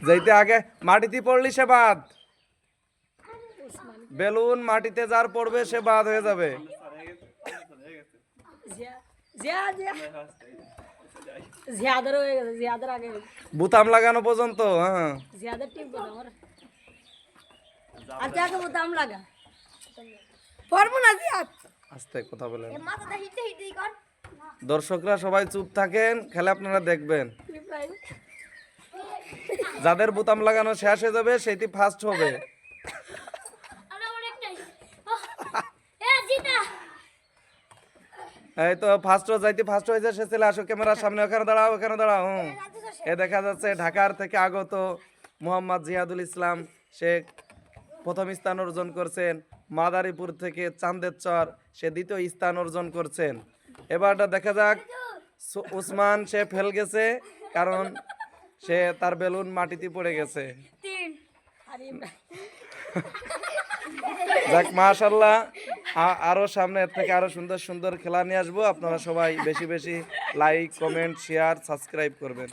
যাইতে আগে মাটিতে পড়লি সে বাদ, বেলুন মাটিতে যার পড়বে সে বাদ হয়ে যাবে। বুতাম লাগানো পর্যন্ত। হ্যাঁ আস্তে কথা বলেন। দর্শকরা সবাই চুপ থাকেন, খেলে আপনারা দেখবেন। যাদের বোতাম লাগানো শেষ হয়ে যাবে সেটি ফার্স্ট হবে। এই তো ফার্স্ট যাইতে ফার্স্ট হয়েছে সে ছেলে, আসো ক্যামেরার সামনে, ওখানে দাঁড়াও, ওখানে দাঁড়াও। এ দেখা যাচ্ছে ঢাকার থেকে আগত মোহাম্মদ জিহাদুল ইসলাম, সে প্রথম স্থান অর্জন করছেন। মাদারীপুর থেকে চাঁদের চর, সে দ্বিতীয় স্থান অর্জন করছেন। এবারটা দেখা যাক উসমান, সে ফেল গেছে কারণ সে তার বেলুন মাটিতে পড়ে গেছে। যাক মাশাআল্লাহ, আরো সামনে থেকে আরো সুন্দর সুন্দর খেলা নিয়ে আসবো। আপনারা সবাই বেশি বেশি লাইক, কমেন্ট, শেয়ার, সাবস্ক্রাইব করবেন।